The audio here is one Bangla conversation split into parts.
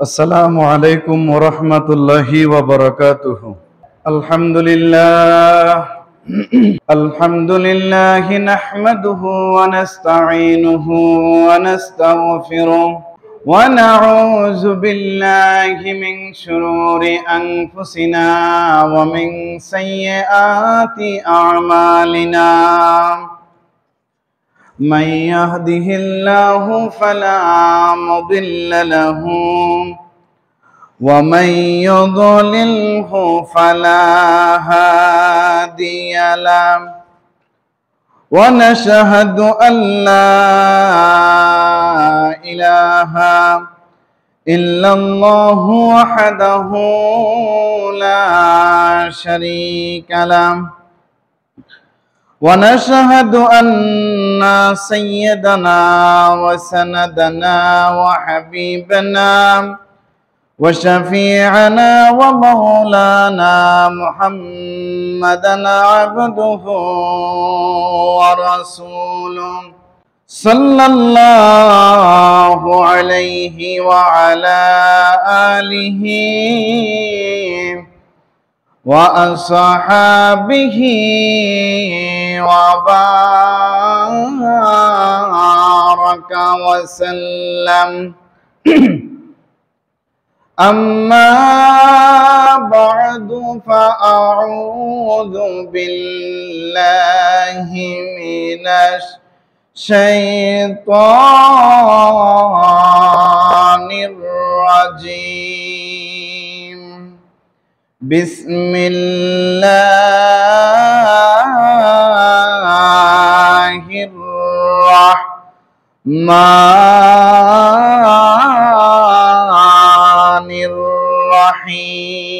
السلام عليكم ورحمة الله وبركاته. الحمد لله الحمد لله نحمده ونستعينه ونستغفره ونعوذ بالله من شرور أنفسنا ومن سيئات أعمالنا. من يهده الله فلا مضل له ومن يضلله فلا هادي له ونشهد أن لا إله إلا الله وحده لا شريك له ونشهد أن سيدنا وسندنا وحبيبنا وشفيعنا ومولانا محمدا عبده ورسوله صلى الله عليه وعلى آله وأصحابه وبارك وسلم. أما بعد فأعوذ بالله من الشيطان الرجيم. بسم الله الرحمن الرحيم.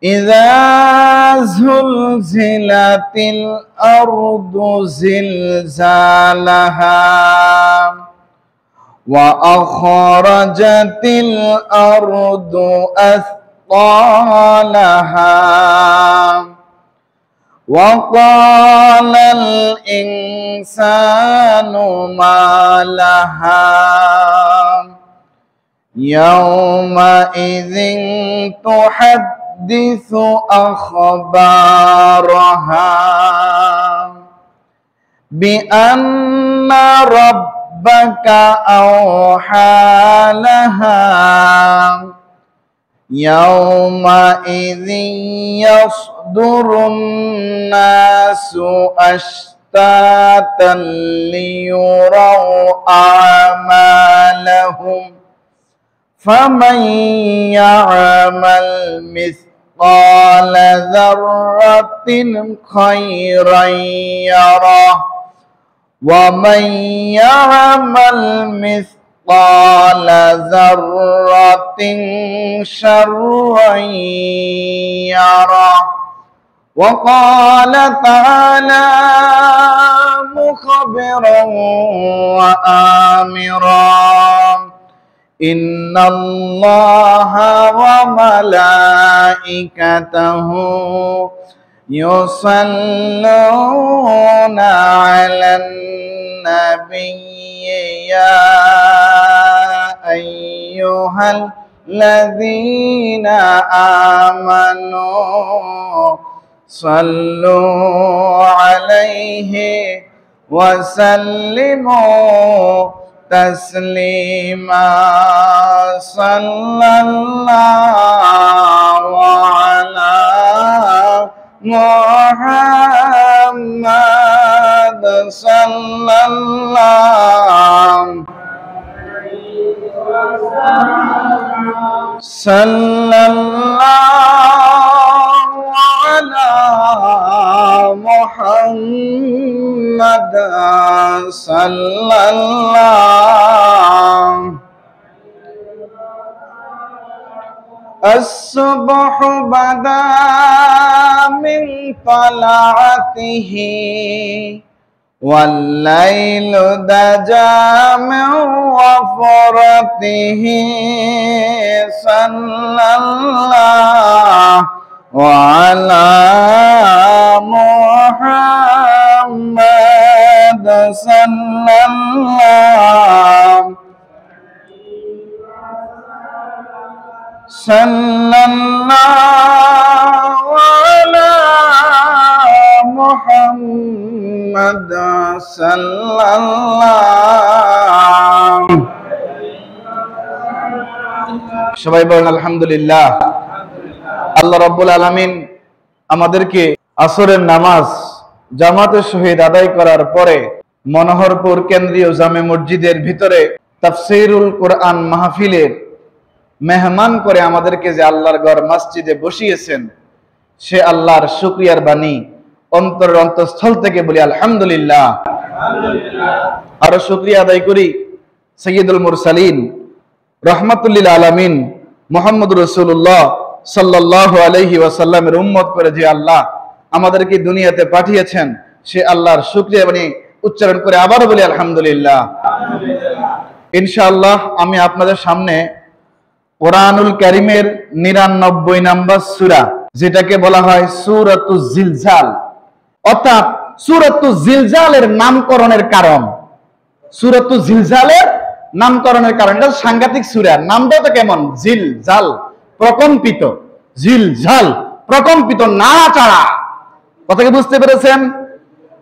إذا زلزلت الأرض زلزالها وأخرجت الأرض أثقالها وقال الإنسان ما لها يومئذ تحدث أخبارها بأن ربك أوحى لها يومئذ يصدر الناس أشتاتا ليروا أعمالهم فمن يعمل مثقال ذرة خيرا يره ومن يعمل مثقال ذرة شرا يره. وقال تعالى مخبرا وآمرا إن الله وملائكته يصلون على النبي يا أيها الذين آمنوا صلوا عليه وسلموا تسليما. صلى الله على محمد صلى الله على محمد صلى الله. الصبح بدا من طلعته والليل دجى من وفرته صلى الله وعلى محمد صلى الله সাল্লাল্লাহু আলা মুহাম্মাদ সাল্লাল্লাহু। সবাই বলেন আলহামদুলিল্লাহ। আল্লাহ রাব্বুল আলামিন আমাদেরকে আসরের নামাজ জামাতের সহিত আদায় করার পরে মনোহরপুর কেন্দ্রীয় জামে মসজিদের ভিতরে তাফসীরুল কোরআন মাহফিলের মেহমান করে আমাদেরকে যে আল্লাহর ঘর মসজিদে বসিয়েছেন, সে আল্লাহর শুকরিয়ার বাণী অন্তরের অন্তঃস্থল থেকে বলি আলহামদুলিল্লাহ। আরো শুকরিয়া আদায় করি সাইয়্যিদুল মুরসালিন রাহমাতুল লিল আলামিন মুহাম্মদুর রাসূলুল্লাহ সাল্লাল্লাহু আলাইহি ওয়াসাল্লামের উম্মত করে যে আল্লাহ আমাদেরকে দুনিয়াতে পাঠিয়েছেন, সে আল্লাহর শুকরিয়া বাণী উচ্চারণ করে আবারও বলি আলহামদুলিল্লাহ। ইনশাআল্লাহ আমি আপনাদের সামনে কোরআনুল কারীমের ৯৯ নম্বর সূরা, যেটাকে বলা হয় সূরাতুজ জিলজাল, অর্থাৎ সূরাতুজ জিলজালের নামকরণের কারণ। সূরাতুজ জিলজালের নামকরণের কারণ, এটা সাংঘাতিক সূরা। নামটা তো কেমন, জিলজাল প্রকম্পিত, জিলজাল প্রকম্পিত, নাড়াচাড়া। কথা কি বুঝতে পেরেছেন?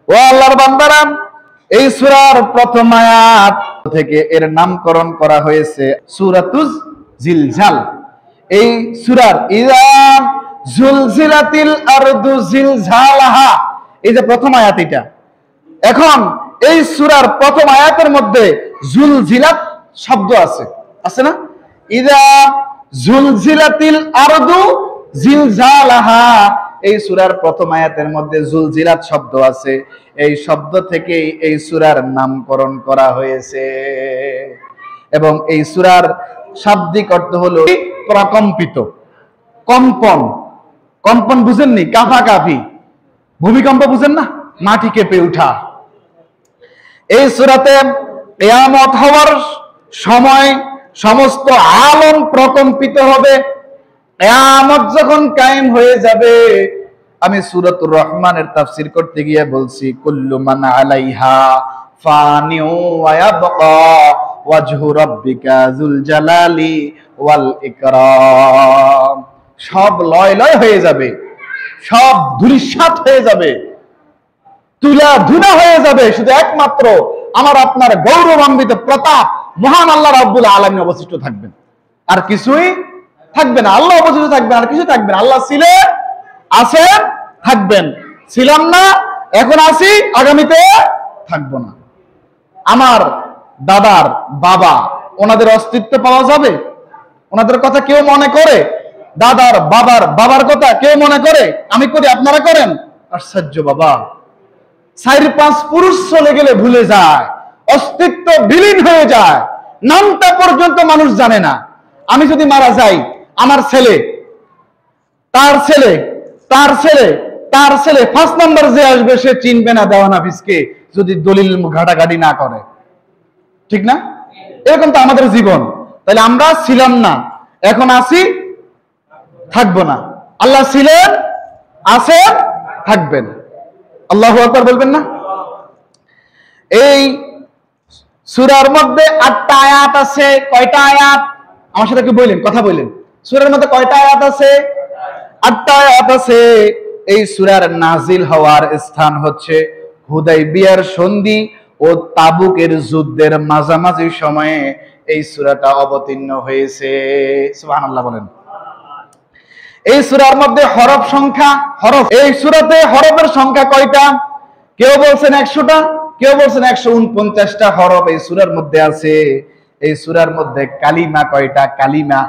ও আল্লাহর বান্দারা, এই সূরার প্রথম আয়াত থেকে এর নামকরণ করা হয়েছে সূরাতুজ জিলজাল। এই সূরার ইযা জুলজিলাতিল আরদু জিলজালাহা, এই যে প্রথম আয়াত, এটা এখন এই সূরার প্রথম আয়াতের মধ্যে জুলজিলাত শব্দ আছে, আছে না? ইযা জুলজিলাতিল আরদু জিলজালাহা, এই সূরার প্রথম আয়াতের মধ্যে জুলজিলাত শব্দ আছে। এই শব্দ থেকেই এই সূরার নামকরণ করা হয়েছে। এবং এই সূরার শাব্দিক অর্থ হলো প্রকম্পিত, কম্পন। কম্পন বুঝেননি? কাঁপাকাঁপি, ভূমিকম্প বুঝেন না? মাটি কেঁপে ওঠা। এই সূরাতে কিয়ামত হওয়ার সময় সমস্ত আলম প্রকম্পিত হবে। কিয়ামত যখন কায়েম হয়ে যাবে, আমি সূরাতুর রহমানের তাফসীর করতে গিয়ে বলছি কুল্লু মান আলাইহা ফানিউ ওয়া ইয়াবকা ওয়াজহু রাব্বিকা যুল জালালি ওয়াল ইকরাম। সব লয় লয় হয়ে যাবে, সব ধূলিসাৎ হয়ে যাবে, তুলা ধুনা হয়ে যাবে, শুধু একমাত্র আমার আপনার গৌরবান্বিত প্রতাপ মহান আল্লাহ রাব্বুল আলামিন অবশিষ্ট থাকবেন, আর কিছুই থাকবে না। আল্লাহ অবশিষ্ট থাকবেন, আর কিছু থাকবে না। আল্লাহ ছিলেন, আছেন, থাকবেন। ছিলাম না, এখন আছি, আগামীতে থাকবো না। আমার দাদার বাবা, ওনাদের অস্তিত্ব পাওয়া যাবে? ওনাদের কথা কেউ মনে করে? দাদার বাবার বাবার কথা কেউ মনে করে? আমি করি, আপনারা করেন? আশ্চর্য বাবা, ৪-৫ পুরুষ চলে গেলে ভুলে যায়, অস্তিত্ব বিলীন হয়ে যায়, নামটা পর্যন্ত মানুষ জানে না। আমি যদি মারা যাই, আমার ছেলে, তার ছেলে, তার ছেলে, তার ছেলে ৫ নম্বর যে আসবে, সে চিনবে না দেওয়ান হাফিজকে, যদি দলিল ঘাটাঘাটি না করে। ঠিক না? এরকম তো আমাদের জীবন। তাহলে আমরা ছিলাম না, এখন আছি, থাকবো না। আল্লাহ ছিলেন, আছেন, থাকবেন। আল্লাহু আকবার বলবেন না? এই সূরার মধ্যে ৮টা আয়াত আছে। কয়টা আয়াত? আমার সাথে কি বললেন, কথা বললেন। সূরার মধ্যে কয়টা আয়াত আছে? ৮টা আয়াত আছে। এই সূরার নাজিল হওয়ার স্থান হচ্ছে হুদাইবিয়ার সন্ধি ও তাবুকের যুদ্ধের মাঝামাঝি সময়ে এই সূরাটা অবতীর্ণ হয়েছে। সুবহানাল্লাহ বলেন। এই সূরার মধ্যে হরফ সংখ্যা, হরফ, এই সূরাতে হরফের সংখ্যা কয়টা? কেউ বলছেন ১০০টা, কেউ বলছেন ১৪৯টা হরফ এই সূরার মধ্যে আছে। এই সূরার মধ্যে কালিমা কয়টা? কালিমা,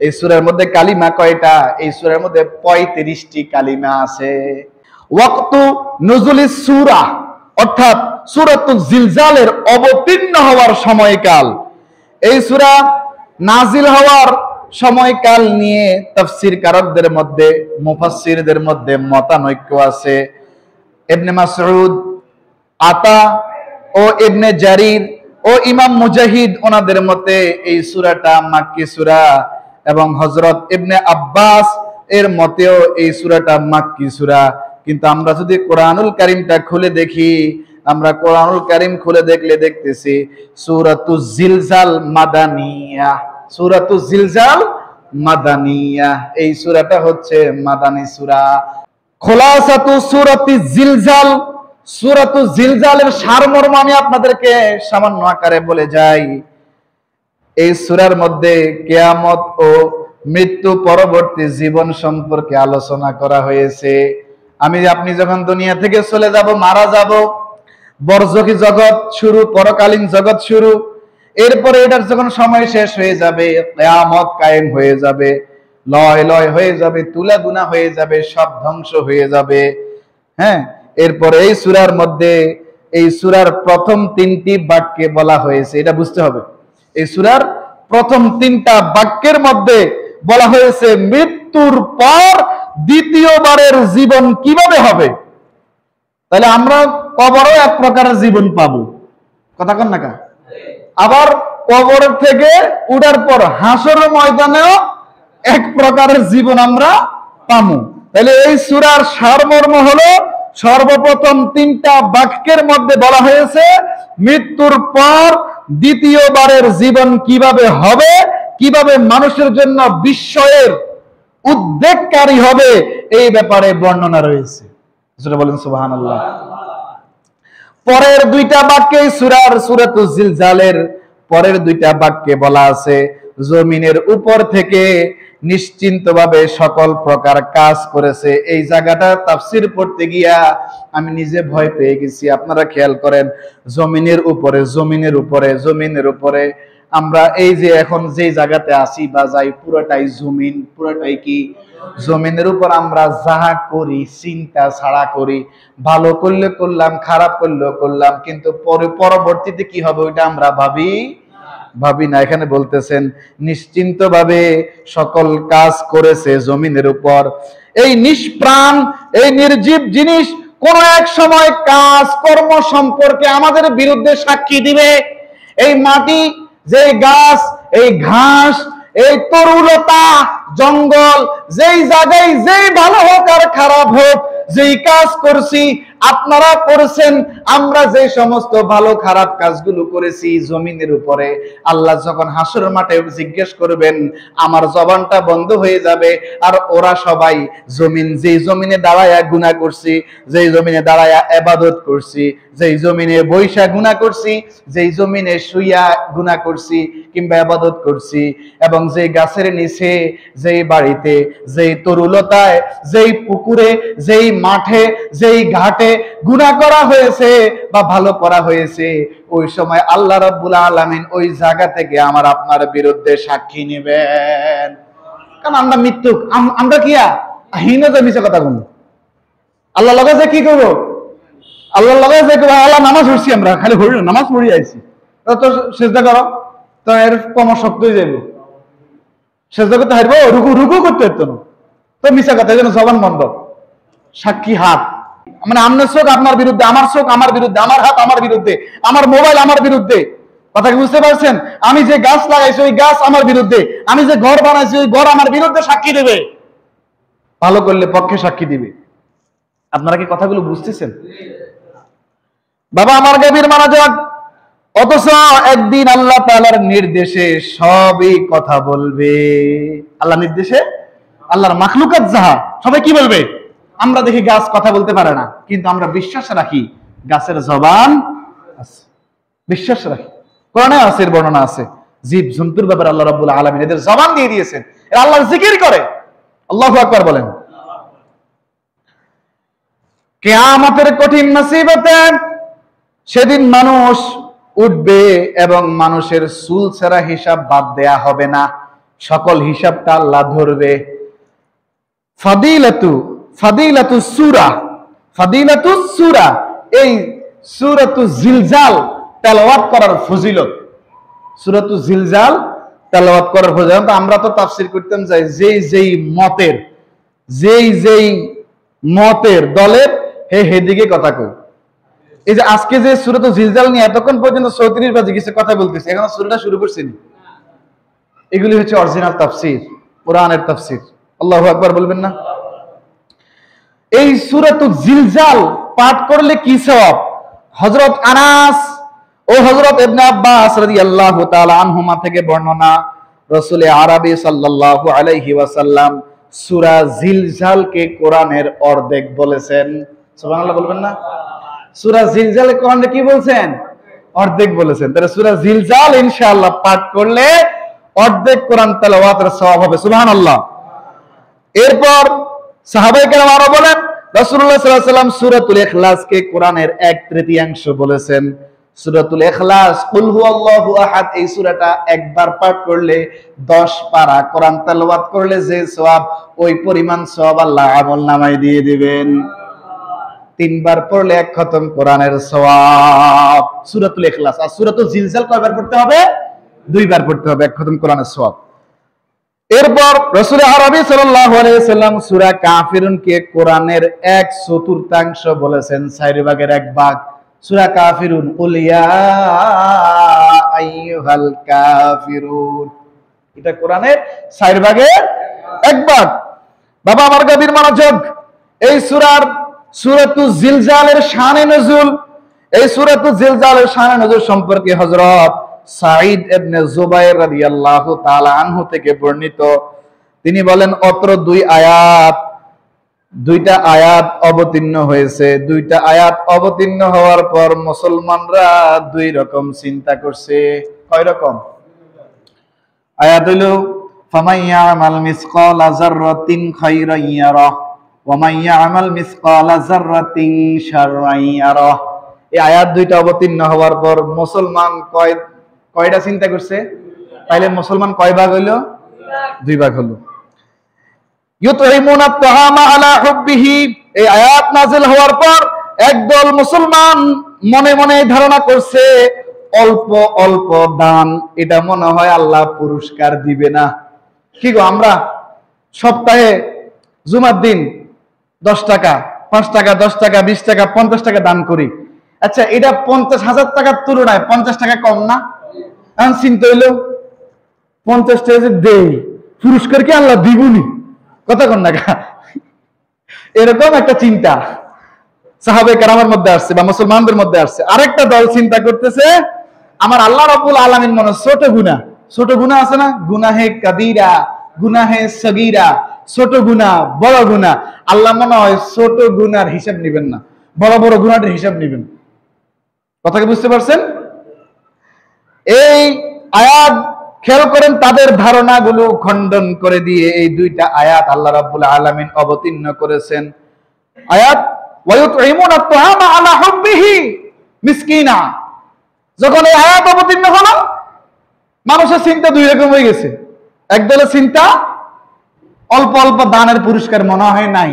এই সূরার মধ্যে কালিমা কয়টা? এই সূরার মধ্যে ৩৫টি কালিমা আছে। ওয়াক্তু নুজুলিস সূরা, অর্থাৎ সূরাতুল জিলজালের অবতীর্ণ হওয়ার সময়কাল। এই সূরা নাজিল হওয়ার সময়কাল নিয়ে তাফসীরকারকদের মধ্যে, মুফাসসিরদের মধ্যে মতানৈক্য আছে। ইবনে মাসউদ, আতা ও ইবনে জারির ও ইমাম মুজাহিদ, ওনাদের মতে এই সূরাটা মাক্কি সূরা, এবং হযরত ইবনে আব্বাস এর মতেও এই সূরাটা মাক্কি সূরা। কিন্তু আমরা যদি কোরআনুল কারীমটা খুলে দেখি, আমরা কোরআনুল কারীম খুলে দেখলে দেখতেছি সূরাতুজ জিলজাল মাদানিয়া। সূরাতুজ জিলজাল মাদানিয়া, এই সূরাটা হচ্ছে মাদানী সূরা। খোলাসাতু সূরাতি জিলজাল, সূরাতু জিলজালের সারমর্ম আমি আপনাদেরকে সামান্য আকারে বলে যাই। এই সূরার মধ্যে কিয়ামত ও মৃত্যু পরবর্তী জীবন সম্পর্কে আলোচনা করা হয়েছে। আপনি যখন দুনিয়া থেকে চলে যাব, মারা যাব, বরজখী জগৎ শুরু, পরকালীন জগৎ শুরু, এরপরে এটার যখন সময় শেষ হয়ে যাবে, কিয়ামত কায়েম হয়ে যাবে, লয় লয় হয়ে যাবে, তুলা গুনা হয়ে যাবে, সব ধ্বংস হয়ে যাবে। হ্যাঁ, এরপরে এই সূরার মধ্যে, এই সূরার প্রথম 3টি বাক্যে বলা হয়েছে, এটা বুঝতে হবে, এই সূরার প্রথম 3টা বাক্যের মধ্যে বলা হয়েছে মৃত্যুর পর দ্বিতীয়বারের জীবন কিভাবে হবে। তাহলে আমরা কবরও এক প্রকারের জীবন পাবো, কথা কন না কা? আবার কবর থেকে উঠার পর হাসরের ময়দানেও এক প্রকারের জীবন আমরা পাবো। তাহলে এই সূরার সারমর্ম হলো, সর্বপ্রথম 3টা বাক্যের মধ্যে বলা হয়েছে মৃত্যুর পর দ্বিতীয়বারের জীবন কিভাবে হবে, কিভাবে মানুষের জন্য বিস্ময়ের উদ্বেগকারী হবে, এই ব্যাপারে বর্ণনা রয়েছে। যেটা বলেন সুবহানাল্লাহ। পরের 2টা বাক্যে সূরাতুল জিলজালের পরের 2টা বাক্যে বলা আছে জমিনের উপর থেকে নিশ্চিন্তভাবে সকল প্রকার কাজ করেছে। এই জায়গাটা তাফসীর পড়তে গিয়া আমি নিজে ভয় পেয়ে গেছি। আপনারা খেয়াল করেন, জমিনের উপরে, জমিনের উপরে, জমিনের উপরে, আমরা এই যে এখন যে জায়গাতে আসি বা যাই, পুরোটাই জমিন, পুরোটাই কি জমিনের উপর। আমরা যাহা করি চিন্তা ছাড়া করি, ভালো করলে করলাম, খারাপ করলেও করলাম, কিন্তু পরবর্তীতে কি হবে ওইটা আমরা ভাবি না। এখানে বলতেছেন নিশ্চিন্তভাবে সকল কাজ করেছে জমিনের উপর। এই নিষ্প্রাণ, এই নির্জীব জিনিস কোন এক সময় কাজ কর্ম সম্পর্কে আমাদের বিরুদ্ধে সাক্ষী দিবে। এই মাটি, যে গাছ, এই ঘাস, এই তরুলতা, জঙ্গল, যেই জায়গায় যেই ভালো হোক আর খারাপ হোক, যেই কাজ করছি, আপনারা করেছেন, আমরা যে সমস্ত ভালো খারাপ কাজগুলো করেছি জমিনের উপরে, আল্লাহ যখন হাসরের মাঠে জিজ্ঞেস করবেন, আমার জবানটা বন্ধ হয়ে যাবে। আর ওরা সবাই যেই জমিনে দাঁড়ায়া গুনাহ করছি, যেই জমিনে দাঁড়ায়া ইবাদত করছি, যেই জমিনে বৈশা গুনাহ করছি, যেই জমিনে শুইয়া গুনাহ করছি কিংবা ইবাদত করছি, এবং যেই গাছের নিচে, যেই বাড়িতে, যেই তরুলতায়, যেই পুকুরে, যেই মাঠে, যেই ঘাটে গুনাহ করা হয়েছে বা ভালো করা হয়েছে, ওই সময় আল্লাহ রাব্বুল আলামিন ওই জায়গা থেকে আমার আপনার বিরুদ্ধে সাক্ষী নেবেন। কারণ আমরা মৃত্যু, আমরা কি হীন যে মিছে কথা বলবো, আল্লাহ লগে যে কি করবো, আল্লাহ লগে যে আল্লাহ নামাজ পড়ছি, আমরা খালি পড়ি না, নামাজ পড়ি আইছি, তো সেজদা করো, তো এর কম শক্ত হয়ে যাবো, সেজদা করতে হারবো, রুকু করতে হতো না, তো মিছা কথা, যেন জবান বন্ধ, সাক্ষী হাত, মানে আপনার চোখ আপনার বিরুদ্ধে, আমার চোখ আমার বিরুদ্ধে, আমার হাত আমার বিরুদ্ধে, আমার মোবাইল আমার বিরুদ্ধে। কথা কি বুঝতে পারছেন? আমি যে গাছ লাগাইছি ওই গাছ আমার বিরুদ্ধে, আমি যে ঘর বানাইছি ওই ঘর আমার বিরুদ্ধে সাক্ষী দেবে, ভালো করলে পক্ষে সাক্ষী দিবে। আপনারা কি কথাগুলো বুঝতেছেন? বাবা আমার গভীর মানা যাক, অথচ একদিন আল্লাহ তাআলার নির্দেশে সবই কথা বলবে। আল্লাহ নির্দেশে, আল্লাহর মাখলুকাত যাহা, সবাই কি বলবে? আমরা দেখি গাছ কথা বলতে পারে না, কিন্তু আমরা বিশ্বাস রাখি গাছের জবান আছে, বিশ্বাস রাখি। কোরআনে আছে, বর্ণনা আছে, জীব জন্তুর ব্যাপারে আল্লাহ রাব্বুল আলামিন এদের জবান দিয়ে দিয়েছেন, এরা আল্লাহর জিকির করে। আল্লাহু আকবার বলেন। কিয়ামতের কঠিন মুসিবতে সেদিন মানুষ উঠবে এবং মানুষের চুল ছেঁড়া হিসাব বাদ দেয়া হবে না, সকল হিসাবটা আল্লাহ ধরবে। ফাদিলাতুস সূরা, এই সূরাতুল জিলজাল তেলাওয়াত করার ফজিলত, সূরাতুল জিলজাল তেলাওয়াত করার ফজিলত। আমরা তো তাফসীর করতাম যাই যেই মতের দলের হেদিকে কথা কই। এই যে আজকে যে সূরাতুল জিলজাল নিয়ে এতক্ষণ পর্যন্ত 34 বাজে কিছু কথা বলতেছে, এখন সূরাটা শুরু করছেন, এগুলি হচ্ছে অরিজিনাল তাফসীর, কোরআনের তাফসীর। আল্লাহু আকবার বলবেন না? এই সূরাতুল জিলজাল পাঠ করলে কি সওয়াব? হযরত আনাস ও হযরত ইবনে আব্বাস রাদিয়াল্লাহু তাআলা আনহুমা থেকে বর্ণনা, রাসূল আরবি সাল্লাল্লাহু আলাইহি ওয়াসাল্লাম সূরা জিলজালকে কোরআনের অর্ধেক বলেছেন। সুবহানাল্লাহ বলবেন না? সূরা জিলজালে কোরআনে কি বলছেন? অর্ধেক বলেছেন। তাহলে সূরা জিলজাল ইনশাআল্লাহ পাঠ করলে অর্ধেক কোরআন তেলাওয়াতের সওয়াব হবে। সুবহানাল্লাহ। এরপর সাহাবায়ে কেরাম আরো বলেন, রাসূলুল্লাহ সাল্লাল্লাহু আলাইহি ওয়াসাল্লাম সূরাতুল ইখলাসকে কোরআনের 1/3 বলেছেন। সূরাতুল ইখলাস কুল হুয়াল্লাহু আহাদ, এই সূরাটা একবার পাঠ করলে 10 পারা কোরআন তেলাওয়াত করলে যে সওয়াব, ওই পরিমাণ সওয়াব আল্লাহ আমলনামায় দিয়ে দিবেন। 3 বার পড়লে 1 খতম কোরআনের সওয়াব সূরাতুল ইখলাস। আর সূরাতুল জিলজাল কয়বার পড়তে হবে? 2 বার পড়তে হবে, 1 খতম কোরআনের সওয়াব। এরপর রাসূল আরবি সাল্লাল্লাহু আলাইহি ওয়াসাল্লাম সূরা কাফিরুনকে কোরআনের 1/4 বলেছেন, 4 ভাগের 1 ভাগ। সূরা কাফিরুন কুল ইয়া আইয়ুহাল কাফিরুন, এটা কোরআনের 4 ভাগের 1 ভাগ। বাবা আমার গভীর মনোযোগ, এই সূরাতুল জিলজালের শানে নজুল, এই সূরাতুল জিলজালের শানে নজুল সম্পর্কে হযরত সাঈদ ইবনে জুবাইর রাদিয়াল্লাহু তাআলা আনহু থেকে বর্ণিত। তিনি বলেন, অত্র দুইটা আয়াত অবতীর্ণ হয়েছে। 2টা আয়াত অবতীর্ণ হওয়ার পর মুসলমানরা 2 রকম চিন্তা করছে। কয় রকম? আয়াত হইল ফামান ইয়ামাল মিসকালা যাররাতিন খায়রান ইয়ারাহ ওয়া মান ইয়ামাল মিসকালা যাররাতিন শাররান ইয়ারাহ। এই আয়াত 2টা অবতীর্ণ হওয়ার পর মুসলমান কয়টা চিন্তা করছে? তাইলে মুসলমান কয় ভাগ হইল? 2 ভাগ হলো। ইউতঈমুনা আত-তাআমা আলা হুব্বিহি, এই আয়াত নাযিল হওয়ার পর একদল মুসলমান মনে মনে ধারণা করছে অল্প অল্প দান, এটা মনে হয় আল্লাহ পুরস্কার দিবে না। কি গো, আমরা সপ্তাহে জুমার দিন 10 টাকা, 5 টাকা, 10 টাকা, 20 টাকা, 50 টাকা দান করি। আচ্ছা, এটা 50,000 টাকার তুলনায় 50 টাকা কম না? এখন চিন্তা হইল 50 টাকা যে দেই, পুরস্কার কি আল্লাহ দিবনি? কথা কন না, এরকম একটা চিন্তা সাহাবায়ে কেরামের মধ্যে আসছে বা মুসলমানদের মধ্যে আসছে। আরেকটা দল চিন্তা করতেছে, আমার আল্লাহ রাব্বুল আলামিন মনে ছোট গুনাহ আছে না, গুনাহে কাবীরা, গুনাহে সগীরা, ছোট গুনাহ, বড় গুনাহ, আল্লাহ মনে হয় ছোট গুনার হিসাব নেবেন না, বড় বড় গুনাহের হিসাব নেবেন। কথা কি বুঝতে পারছেন? এই আয়াত খেয়াল করেন, তাদের ধারণাগুলো খণ্ডন করে দিয়ে এই 2টা আয়াত আল্লাহ রাব্বুল আলামিন অবতীর্ণ করেছেন। আয়াত ওয়ায়ুতঈমুনা আত-তাআমা আলা হুব্বিহি মিসকিনা, যখন এই আয়াত অবতীর্ণ হলো, মানুষের চিন্তা 2 রকম হয়ে গেছে। একদলের চিন্তা অল্প অল্প দানের পুরস্কার মনে হয় নাই,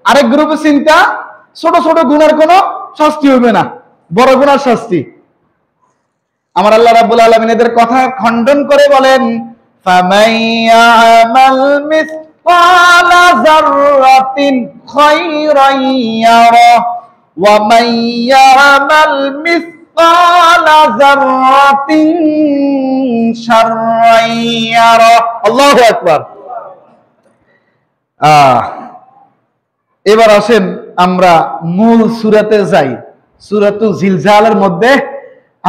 আরেক গ্রুপের চিন্তা ছোট ছোট গুনার কোনো শাস্তি হবে না, বড় গুনার শাস্তি। আমার আল্লাহ রাব্বুল আলামিন এদের কথা খণ্ডন করে বলেন, ফামান ইয়ামাল মিসকালা যাররাতিন খায়রান ইয়ারা ওয়া মান ইয়ামাল মিসকালা যাররাতিন শাররান ইয়ারা। আল্লাহু আকবার। এবার আসেন আমরা মূল সূরাতে যাই, সূরাতুল জিলজালের মধ্যে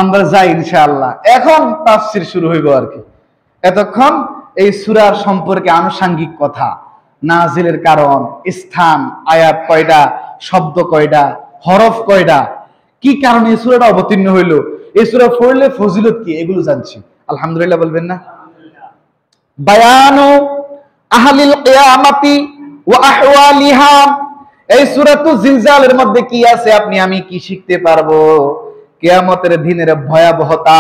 আমরা যাই ইনশাআল্লাহ। এখন তাফসীর শুরু হইব আর কি। এতক্ষণ এই সূরার সম্পর্কে আনুষঙ্গিক কথা, নাজিলের কারণ, স্থান, আয়াত কয়টা, শব্দ কয়টা, হরফ কয়টা, কি কারণে এই সূরাটা অবতীর্ণ হইল, এই সূরা পড়লে ফজিলত কি, এগুলো জানছি। আলহামদুলিল্লাহ বলবেন না? বায়ানু আহলিল কিয়ামাতি ওয়া আহওয়ালিহা, এই সূরাতুল জিলজালের মধ্যে কি আছে, আমি কি শিখতে পারবো? কিয়ামতের দিনের ভয়াবহতা,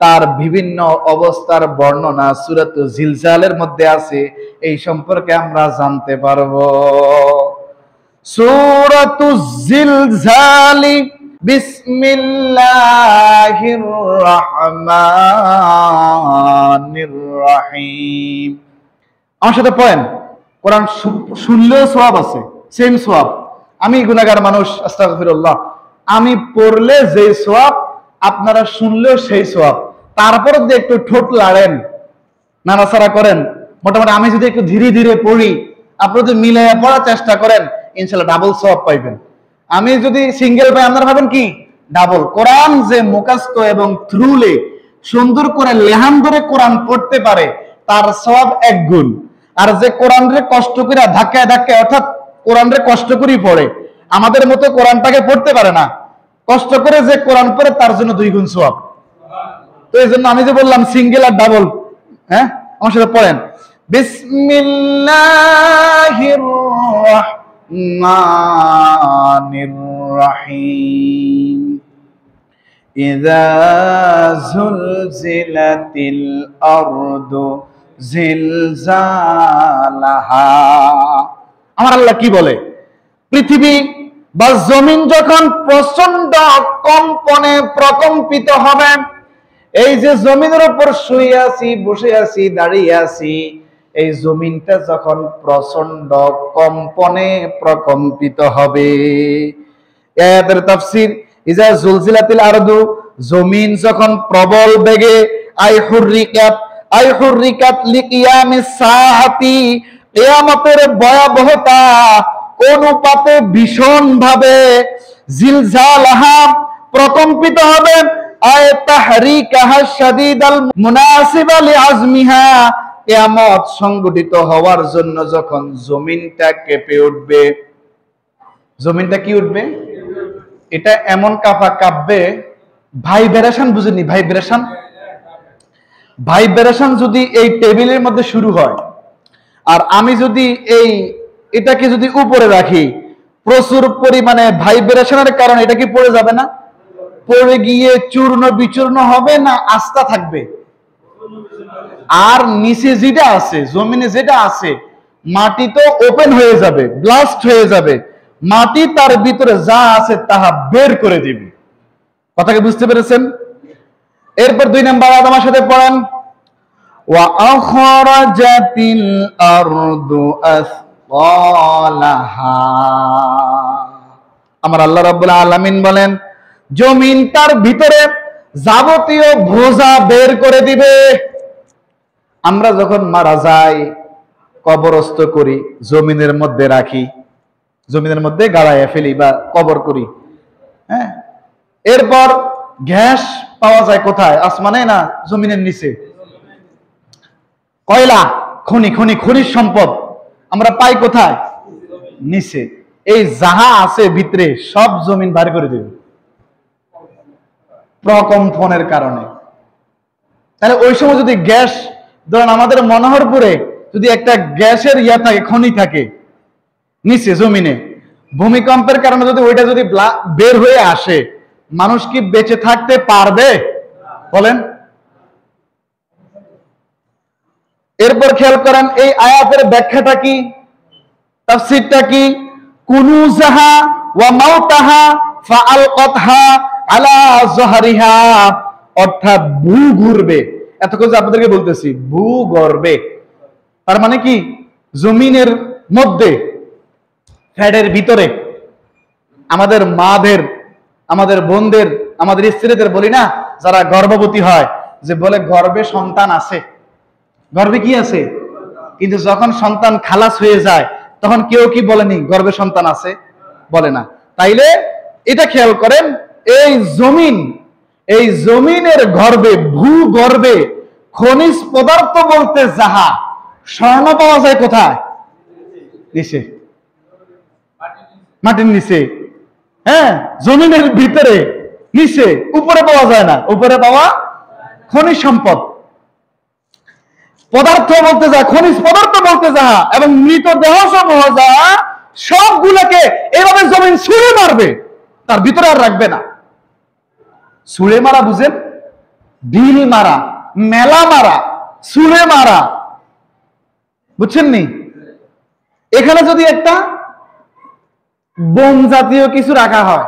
তার বিভিন্ন অবস্থার বর্ণনা সূরাতুল জিলজালের মধ্যে আছে, এই সম্পর্কে আমরা জানতে পারবো। সূরাতুল জিলজালি বিসমিল্লাহির রহমানির রহিম। আমার সাথে পড়েন, কোরআন শুনলেও সওয়াব আছে, সেম সওয়াব। আমি গুনাহগার মানুষ, আস্তাগফিরুল্লাহ, আমি পড়লে যে সওয়াব, আপনারা শুনলেও সেই সওয়াব। তারপরে যদি একটু ঠোঁট লাড়েন, নাড়াচাড়া করেন, মোটামুটি আমি যদি একটু ধীরে ধীরে পড়ি, আপনি যদি মিলাইয়া পড়ার চেষ্টা করেন, ইনশাআল্লাহ ডাবল সওয়াব পাইবেন। আমি যদি সিঙ্গেল পাই, আপনারা ভাবেন কি ডাবল। কোরআন যে মুখস্থ এবং থ্রুলে সুন্দর করে লেহান ধরে কোরআন পড়তে পারে তার সওয়াব 1 গুণ। আর যে কোরআনরে কষ্ট করে ধাক্কায় ধাক্কায় অর্থাৎ কোরআনরে কষ্ট করেই পড়ে, আমাদের মতো কোরআনটাকে পড়তে পারে না, কষ্ট করে যে কোরআন পড়ে তার জন্য 2 গুণ সওয়াব। তো এই জন্য আমি যে বললাম সিঙ্গেল আর ডাবল, হ্যাঁ আমার সাথে পড়েন, বিসমিল্লাহির রহমানির রহিম, ইযা যুলজিলাতিল আরদু জিলজালাহা। আমার আল্লাহ কি বলে, পৃথিবী বা জমিন যখন প্রচন্ড কম্পনে প্রকম্পিত হবে, এই যে জমিনের উপর শুয়ে আছি, বসে আছি, দাঁড়িয়ে আছি, এই জমিনটা যখন প্রচন্ড কম্পনে প্রকম্পিত হবে। আয়াতের তাফসীর, ইজা জুলজিলাতিল আরদু, জমিন যখন প্রবল বেগে, আই হুররিকাত লিকিয়ামিস সাআতি, কিয়ামতের ভয়াবহতা অনুপাতে ভীষণ ভাবে, জিলজালাহা প্রকম্পিত হবে, আয় তাহরিকাহা শাদীদাল মুনাসিবা লিআজমিহা, কিয়ামত সংগঠিত হওয়ার জন্য যখন জমিনটা কেঁপে উঠবে। জমিনটা কি উঠবে? এটা এমন কাঁপবে, ভাইব্রেশন বুঝেনি? ভাইব্রেশন যদি এই টেবিলের মধ্যে শুরু হয় আর আমি যদি এটাকে যদি উপরে রাখি, প্রচুর পরিমাণে ভাইব্রেশনের কারণে এটা কি পড়ে যাবে না? পড়ে গিয়ে চূর্ণ বিচূর্ণ হবে না আস্থা থাকবে? আর নিচে যেটা আছে, জমিনে যেটা আছে, মাটি তো ওপেন হয়ে যাবে, ব্লাস্ট হয়ে যাবে, মাটি তার ভিতরে যা আছে তাহা বের করে দিবে। কথাকে বুঝতে পেরেছেন? এরপর 2 নম্বর আয়াত আমার সাথে পড়েন, ওয়া আখরাজাতিল আরদু আসকালাহা। আমার আল্লাহ রাব্বুল আলামিন বলেন, জমিন তার ভিতরে যাবতীয় বোঝা বের করে দিবে। আমরা যখন মারা যাই, কবরস্থ করি, জমিনের মধ্যে রাখি, জমিনের মধ্যে গাড়াইয়া ফেলি বা কবর করি, হ্যাঁ, এরপর গ্যাস পাওয়া যায় কোথায়? আসমানে না জমিনের নিচে? কয়লা, খনিজ সম্পদ আমরা পাই কোথায়? নিচে। এই যাহা আছে ভিতরে সব জমিন বার করে দেবে প্রকম্পনের কারণে। তাহলে ওই সময় যদি গ্যাস, ধরেন আমাদের মনোহরপুরে যদি একটা গ্যাসের থাকে, খনি থাকে নিচে জমিনে, ভূমিকম্পের কারণে যদি ওইটা যদি বের হয়ে আসে, মানুষ কি বেঁচে থাকতে পারবে? বলেন। এরপর খেয়াল করেন এই আয়াতের ব্যাখ্যাটা কি, তাফসীরটা কি, কুনুজাহা ওয়া মাউতাহা ফাআলকাতহা আলা যহরিহা, অর্থাৎ ভূগর্ভে, এতক্ষণ যে আপনাদেরকে বলতেছি ভূগর্ভে, তার মানে কি জমিনের মধ্যে, ফ্যাটের ভিতরে, আমাদের মাদের, আমাদের বোনদের, আমাদের স্ত্রীদের বলি না, যারা গর্ভবতী হয়, যে বলে গর্ভে সন্তান আছে, গর্ভে কি আছে, কিন্তু যখন সন্তান খালাস হয়ে যায় তখন কেউ কি বলেনি গর্ভে সন্তান আছে? বলে না। তাইলে এটা খেয়াল করেন, এই জমিনের গর্ভে, ভূগর্ভে খনিজ পদার্থ বলতে যাহা, স্বর্ণ পাওয়া যায় কোথায়? নিচে, মাটির নিচে, হ্যাঁ, জমিনের ভিতরে নিচে, উপরে পাওয়া যায় না। উপরে পাওয়া খনিজ সম্পদ, পদার্থ বলতে যা, খনিজ পদার্থ বলতে যা, এবং মৃতদেহ সমূহ যা, সবগুলোকে এভাবে জমিন ছুঁড়ে মারবে, তার ভিতরে আর রাখবে না। ছুঁড়ে মারা বুঝেন? ঢিল মারা, মেলা মারা, ছুঁড়ে মারা, বুঝছেন নি? এখানে যদি একটা বোম জাতীয় কিছু রাখা হয়,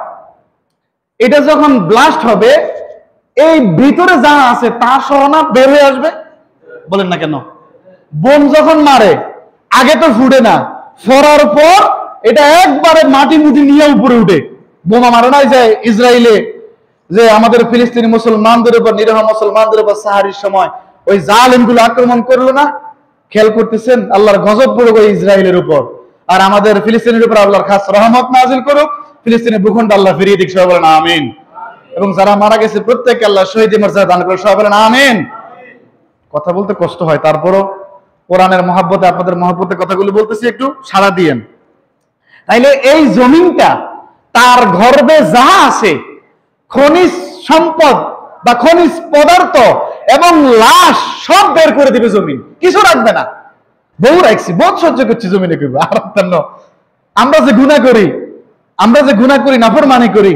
এটা যখন ব্লাস্ট হবে, এই ভিতরে যা আছে তা সহ না বের হয়ে আসবে? বলেন না কেন? বোম যখন মারে আগে তো ফুটে না, ফোড়ার পর এটা একবারে মাটি মুটি নিয়ে উপরে উঠে। বোমা মারে নাই যে ইসরায়েলে, যে আমাদের ফিলিস্তিনি মুসলমানদের উপর, নিরীহ মুসলমানদের উপর সাহারির সময় ওই জালেমগুলো আক্রমণ করলো না? খেয়াল করতেছেন? আল্লাহর গজব পড়ুক ওই ইসরায়েলের উপর, আর আমাদের ফিলিস্তিনের উপর আল্লাহর খাস রহমত নাজিল করুক, ফিলিস্তিনের ভূখণ্ড আল্লাহ ফিরিয়ে দিক। সবাই বলেন আমিন। এবং যারা মারা গেছে প্রত্যেককে আল্লাহ শহীদের মর্যাদা দান করে। সবাই বলেন আমিন। কথা বলতে কষ্ট হয়, তারপরও কোরআনের মহব্বতে আপনাদের মহব্বতে কথাগুলো বলতেছি, একটু সাড়া দিয়েন। তাইলে এই জমিনটা তার গর্ভে যা আছে খনিজ সম্পদ বা খনিজ পদার্থ এবং লাশ সব বের করে দিবে জমিন, কিছু রাখবে না। বহু রাখছি, বহুত সহ্য করছি জমিনে করবো। আর আমরা যে গুনাহ করি নাফরমানি করি,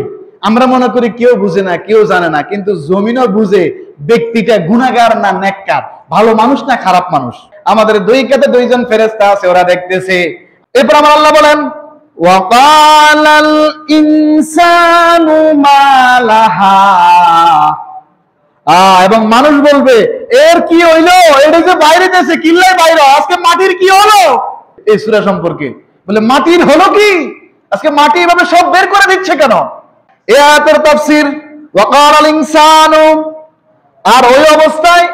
আমরা মনে করি কেউ বুঝে না, কেউ জানে না, কিন্তু জমিনও বুঝে ব্যক্তিটা গুনাহগার না নেককার, ভালো মানুষ না খারাপ মানুষ। আমাদের দুই কাতে দুইজন ফেরেশতা আছে, ওরা দেখতেছে। এরপর আমার আল্লাহ বলেন ওয়াকালাল ইনসানু মা লাহা, এবং মানুষ বলবে এর কি হইলো, এটা যে বাইরে দেশে কিল্লাই বাইরে, আজকে মাটির কি হলো। এই সূরা সম্পর্কে বলে মাটির হলো কি, আজকে মাটি এভাবে সব বের করে দিচ্ছে কেন। এই আয়াতের তাফসীর ওয়াকালাল ইনসানু, আর ওই অবস্থায়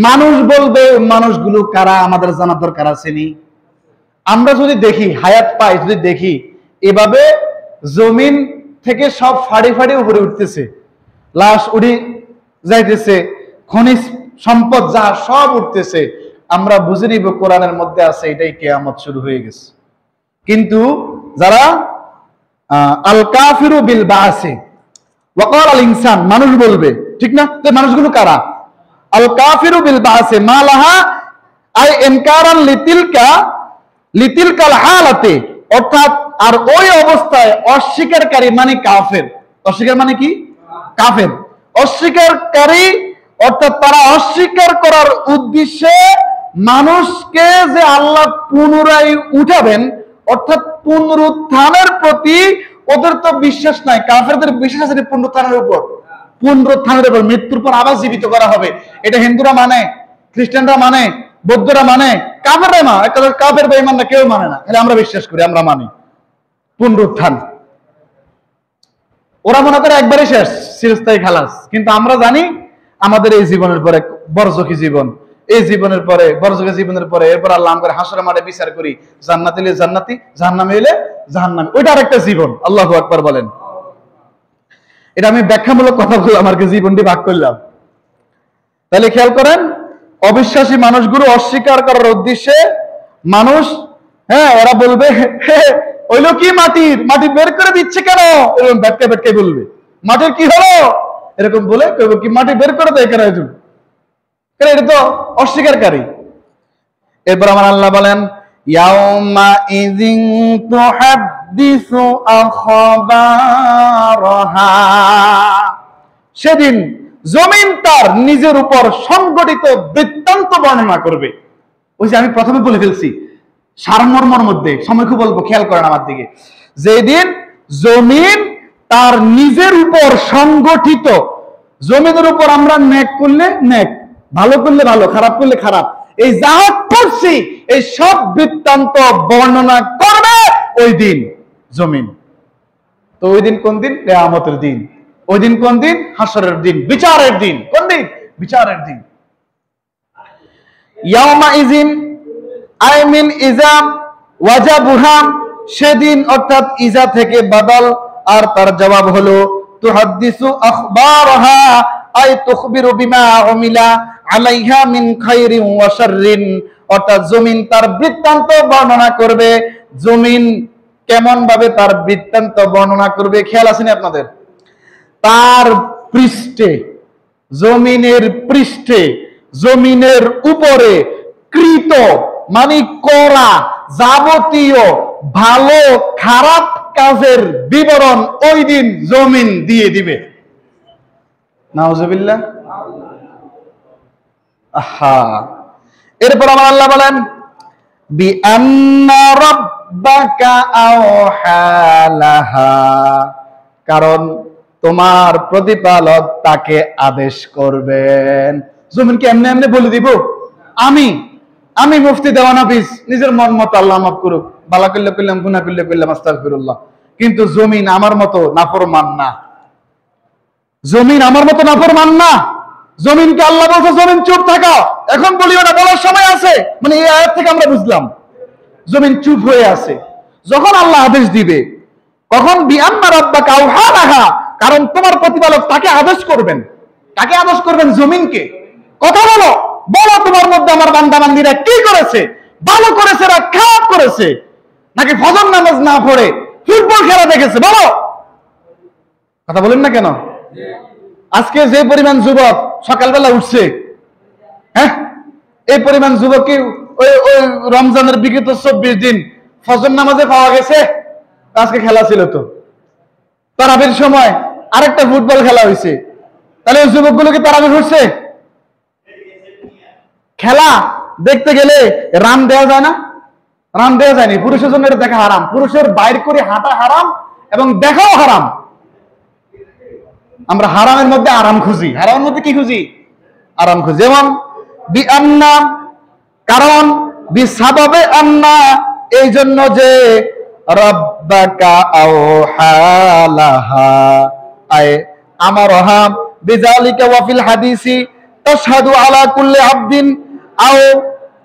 মানুষ বলবে, মানুষগুলো কারা আমাদের জানার দরকার আছে নি। আমরা যদি দেখি, হায়াত পাই, যদি দেখি এভাবে জমিন থেকে সব ফাড়ি ফাড়ি উপরে উঠতেছে, লাশ উড়ি যাইতেছে, খনিজ সম্পদ যা সব উঠতেছে, আমরা বুঝে নিব কোরআনের মধ্যে আছে এটাই কিয়ামত শুরু হয়ে গেছে। কিন্তু যারা আল কাফিরু বিল বাসি ওয়াকাল আল ইনসান, মানুষ বলবে, ঠিক না? যে মানুষগুলো কারা? আল কাফিরু বিল বাসি মা লাহা আই ইনকারান লিতিলকাল হালাতে, অর্থাৎ আর ওই অবস্থায় অস্বীকারী মানে কাফের। অস্বীকার মানে কি? কাফের। অস্বীকারী অর্থাৎ তারা অস্বীকার করার উদ্দেশ্যে মানুষকে যে আল্লাহ পুনরায় উঠাবেন, অর্থাৎ পুনরুত্থানের প্রতি ওদের তো বিশ্বাস নাই। কাফেরদের বিশ্বাস আছে পুনরুত্থানের উপর, মৃত্যুর পর আবার জীবিত করা হবে। এটা হিন্দুরা মানে, খ্রিস্টানরা মানে, বৌদ্ধরা মানে, কাফেররা না, কাফের বেঈমানরা কেউ মানে না, আমরা বিশ্বাস করি, আমরা মানি পুনরুত্থান। ওরা মনে করে একবারে শেষ, চিরস্থায়ী খালাস। কিন্তু আমরা জানি আমাদের এই জীবনের পরে বরজখী জীবন, এই জীবনের পরে বরজখী জীবনের পরে এরপর আল্লাহ আমাদের হাসরের মাঠে বিচার করি, জান্নাতি হলে জান্নাতি, জাহান্নামী হলে জাহান্নামী। ওইটা আরেকটা জীবন। আল্লাহু আকবার বলেন। এটা আমি ব্যাখ্যামূলক কথা বললাম আর কি, জীবনটি ভাগ করলাম। তাহলে খেয়াল করেন, অবিশ্বাসী মানুষগুলো অস্বীকার করার উদ্দেশ্যে মানুষ, ওরা বলবে ওইলো কি মাটি বের করে দিচ্ছে কেন, এরকম ব্যাটকে ব্যাটকে বলবে মাটির কি হলো, এরকম বলে কি মাটি বের করে দেয় কেন, এটা তো অস্বীকারী। এরপর আমার আল্লাহ বলেন ইয়াউমা ইযিন তুহাদ্দিসু আখবারাহা, সেদিন জমিন তার নিজের উপর সংগঠিত বৃত্তান্ত বর্ণনা করবে। ওই যে আমি প্রথমে বলে ফেলছি সারমর্মর মধ্যে, সময় খুব অল্প, খেয়াল করেন আমার দিকে। যেদিন জমিন তার নিজের উপর সংগঠিত, জমিনের উপর আমরা নেক করলে নেক, ভালো করলে ভালো, খারাপ করলে খারাপ, এই যা করছি এই সব বৃত্তান্ত বর্ণনা করবে ওই দিন জমিন। তো ওই দিন কোন দিন? কিয়ামতের দিন। ওই দিন কোন দিন? হাসরের দিন, বিচারের দিন। কোন দিন? বিচারের দিন। ইয়াউমা ইযিন আই মিন ইজা ওয়াজাবুহা, সেদিন অর্থাৎ ইজা থেকে বদল, আর তার জবাব হলো তুহাদ্দিসু আখবারহা আই তুখবিরু বিমা উমিলা আলাইহা মিন খাইরিন ওয়া শাররিন, অর্থাৎ জমিন তার বৃত্তান্ত বর্ণনা করবে। জমিন কেমন ভাবে তার বৃত্তান্ত বর্ণনা করবে খেয়াল আছে না আপনাদের? তার পৃষ্ঠে, জমিনের পৃষ্ঠে, জমিনের উপরে কৃত মানে করা যাবতীয় ভালো খারাপ কাজের বিবরণ ওই দিন জমিন দিয়ে দিবে। নাউজুবিল্লাহ। এরপর আমার আল্লাহ বলেন বিআন্না রাব্বাকা আওহা লাহা, কারণ তোমার প্রতিপালক তাকে আদেশ করবেন। জমিনকে এমনি এমনি বলে দিব আমি মুফতি দেওয়ান হাফিজ নিজের মন মতো, আল্লাহ মাফ করুক, বালা করলে করলাম, গুনাহ করলে করলাম, আস্তাগফিরুল্লাহ, কিন্তু জমিন আমার মতো নাফরমান না। জমিন আমার মতো নাফরমান না। জমিনকে আল্লাহ বলছে জমিন চুপ থাকা, এখন বলিও না, বলার সময় আছে। মানে এই আয়াত থেকে আমরা বুঝলাম জমিন চুপ হয়ে আছে। যখন আল্লাহ আদেশ দিবে, কখন বিআন্না রাব্বাকা আওহা লাহা, কারণ তোমার প্রতিপালক তাকে আদেশ করবেন। কাকে আদেশ করবেন? জমিনকে। কথা বলো, বলো তোমার মধ্যে আমার বান্দা বান্দিরা কি করেছে, ভালো করেছে না খারাপ করেছে, নাকি ফজর নামাজ না পড়ে ফুটবল খেলা দেখেছে, বলো। কথা বলেন না কেন? আজকে যে পরিমাণ যুবক সকালবেলা উঠছে, হ্যাঁ, এই পরিমাণ যুবক কি ওই ওই রমজানের বিগত 24 দিন ফজর নামাজে পাওয়া গেছে? আজকে খেলা ছিল তো, তারাবির সময় আরেকটা ফুটবল খেলা হয়েছে, তাহলে ওই যুবকগুলো কি তারাবি উঠছে? খেলা দেখতে গেলে রান দেওয়া যায় না? রান দেওয়া যায়নি। পুরুষের জন্য এটা দেখা হারাম, পুরুষের বাইর করে হাঁটা হারাম এবং দেখাও হারাম। আমরা হারামের মধ্যে আরাম খুঁজি। হারামের মধ্যে কি খুঁজি? আরাম খুঁজি। যেমন বি আন্না, কারণ বি সাবাবে আন্না, এই জন্য যে রাব্বাকা আওহালাহা আয় আমারহা বিযালিকা ওয়া ফিল হাদিসি তাশহাদু আলা কুল্লি আবদিন আও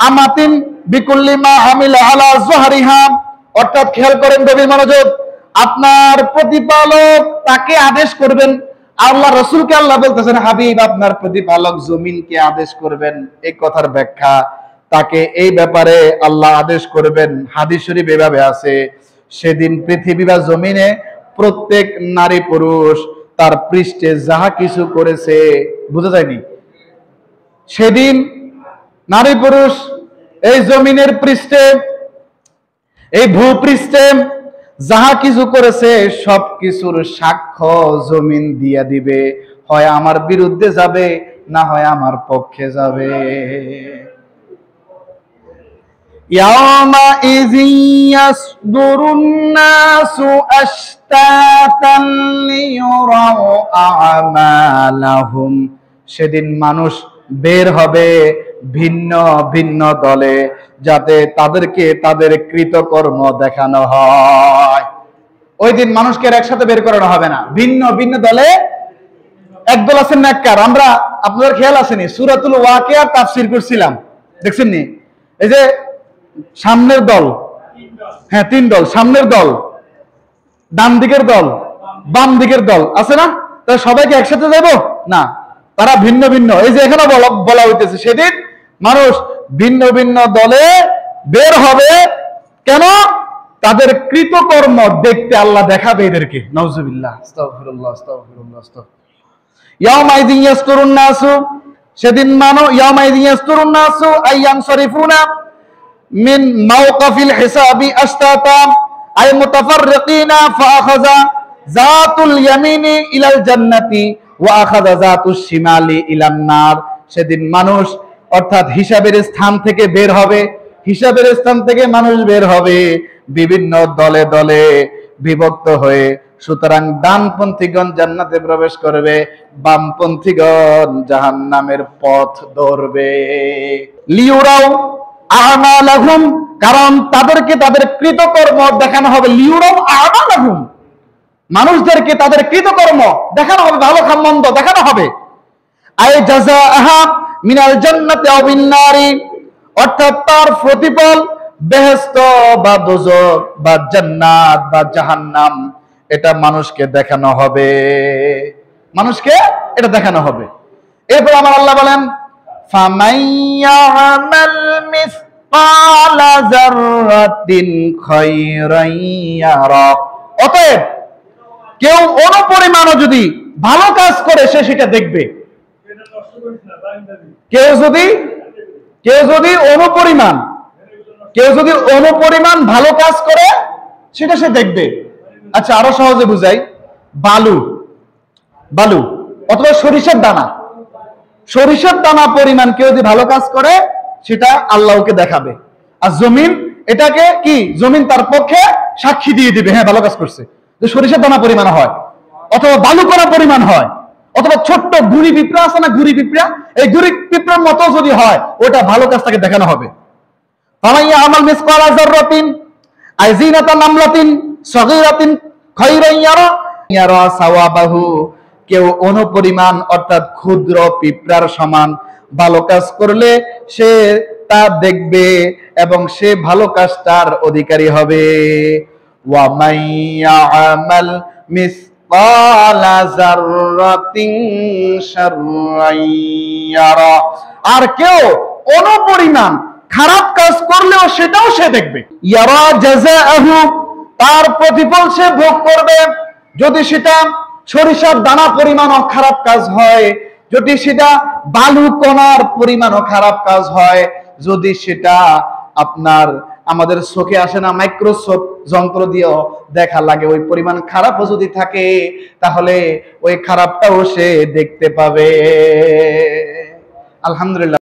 আমাতিন বিকুল্লি মা আমিলা আলা যুহরিহা। অর্থাৎ খেয়াল করেন, গভীর মনোযোগ, আপনার প্রতিপালক তাকে আদেশ করবেন। আল্লাহ রাসূলকে আল্লাহ বলতেছেন, হাবিব আপনার প্রতিপালক জমিনকে আদেশ করবেন। এই কথার ব্যাখ্যা, তাকে এই ব্যাপারে আল্লাহ আদেশ করবেন। হাদিস শরীফ এভাবে আছে, সেদিন পৃথিবী বা জমিনে প্রত্যেক নারী পুরুষ তার পৃষ্ঠে যাহা কিছু করেছে, বুঝা যায়নি? সেদিন নারী পুরুষ এই জমিনের পৃষ্ঠে, এই ভূপৃষ্ঠে যাহা কিছু করেছে সব কিছুর সাক্ষ্য জমিন দিয়া দিবে। হয় আমার বিরুদ্ধে যাবে, না হয় আমার পক্ষে যাবে। ইয়াউমাইযি ইয়াসদুরুন নাসু আশতাতান লিয়ুরাউ আমালাহুম, সেদিন মানুষ বের হবে ভিন্ন ভিন্ন দলে, যাতে তাদেরকে তাদের কৃতকর্ম দেখানো হয়। ওই দিন মানুষকে একসাথে বের করানো হবে না, ভিন্ন ভিন্ন দলে। একদল আছেন নেককার। আমরা, আপনাদের খেয়াল আসেনি, সূরাতুল ওয়াকিয়া তাফসীর করছিলাম, দেখছেন নি? এই যে সামনের দল, হ্যাঁ 3 দল, সামনের দল, ডান দিকের দল, বাম দিকের দল আছে না? তাহলে সবাইকে একসাথে যাব না, তারা ভিন্ন ভিন্ন। এই যে এখানে বলা হইতেছে সেদিন মানুষ ভিন্ন ভিন্ন দলে বের হবে। কেন? তাদের কৃতকর্ম দেখতে আল্লাহ দেখাবে এদেরকে। নাউজুবিল্লাহ, আস্তাগফিরুল্লাহ, আস্তাগফিরুল্লাহ, আস্তাগফিরুল্লাহ। ইয়াউমাইযিন ইয়াসতুরুন নাসু, সেদিন ইয়াউমাইযিন ইয়াসতুরুন নাসু আইয়ান শরীফুনা মিন মাওকাফিল হিসাবি আশতাতা আই মুতাফাররিকিনা ফাআখাযা যাতুল ইয়ামিনি ইলাল জান্নাতি ওয়া আখাযা যাতুশ শিমালি ইলান নার। সেদিন মানুষ অর্থাৎ হিসাবের স্থান থেকে বের হবে, হিসাবের স্থান থেকে মানুষ বের হবে বিভিন্ন দলে দলে বিভক্ত হয়ে। সুতরাং ডানপন্থীগণ জান্নাতে প্রবেশ করবে, বামপন্থীগণ জাহান্নামের পথ ধরবে। লিউরাও আমালাহুম, কারণ তাদেরকে তাদের কৃতকর্ম দেখানো হবে। লিউরাও আমালাহুম, মানুষদেরকে তাদের কৃতকর্ম দেখানো হবে, ভালো খারাপ মন্দ দেখানো হবে। আই জাযাআহা মিনাল জান্নাতি আও বিন নারি, অর্থাৎ তার প্রতিফল বেহেশত বা দোজখ বা জান্নাত বা জাহান্নাম, এটা মানুষকে দেখানো হবে, মানুষকে এটা দেখানো হবে। এরপর আমার আল্লাহ বলেন, ফামাইয়ামাল মিসকালা যাররাতিন খায়রান ইয়ারা, অতএব কেউ অনুপরিমাণও যদি ভালো কাজ করে সে সেটা দেখবে। কেউ যদি অনুপরিমাণ ভালো কাজ করে সেটা সে দেখবে। আচ্ছা, আরো সহজে বুঝাই, বালু অথবা সরিষার দানা পরিমাণ কেউ যদি ভালো কাজ করে সেটা আল্লাহকে দেখাবে। আর জমিন এটাকে কি, জমিন তার পক্ষে সাক্ষী দিয়ে দিবে, হ্যাঁ ভালো কাজ করছে। সরিষার দানা পরিমাণ হয়, অথবা বালু করা পরিমাণ হয়, অথবা ছোট্ট গুড়ি পিঁপড়া আছে না, গুড়ি পিঁপড়া, এই গুড়ি পিঁপড়ার মতো যদি হয়, ওটা ভালো কাজটাকে দেখানো হবে। ফামাইয়া আমাল মিসকালা যাররাতিন আই জিনাতান নামলাতিন সগীরাতিন খায়রান ইয়ারা সাওয়াবাহু, কেউ অনুপরিমাণ অর্থাৎ ক্ষুদ্র পিঁপড়ার সমান ভালো কাজ করলে সে তা দেখবে এবং সে ভালো কাজটার অধিকারী হবে। ওয়া মাইয়া আমাল মিসকালা যাররাতিন শাররান ইয়ারা। আর কেউ অনুপরিমাণ খারাপ কাজ করলেও সেটাও সে দেখবে। ইয়ারা জাযাআহু, তার প্রতিফল সে ভোগ করবে। যদি সেটা সরিষার দানা পরিমাণও খারাপ কাজ হয়, যদি সেটা বালু কণার পরিমাণও খারাপ কাজ হয়, যদি সেটা আপনার আমাদের চোখে আসে না, মাইক্রোস্কোপ যন্ত্র দিয়েও দেখা লাগে, ওই পরিমাণ খারাপও যদি থাকে, তাহলে ওই খারাপটাও সে দেখতে পাবে। আলহামদুলিল্লাহ।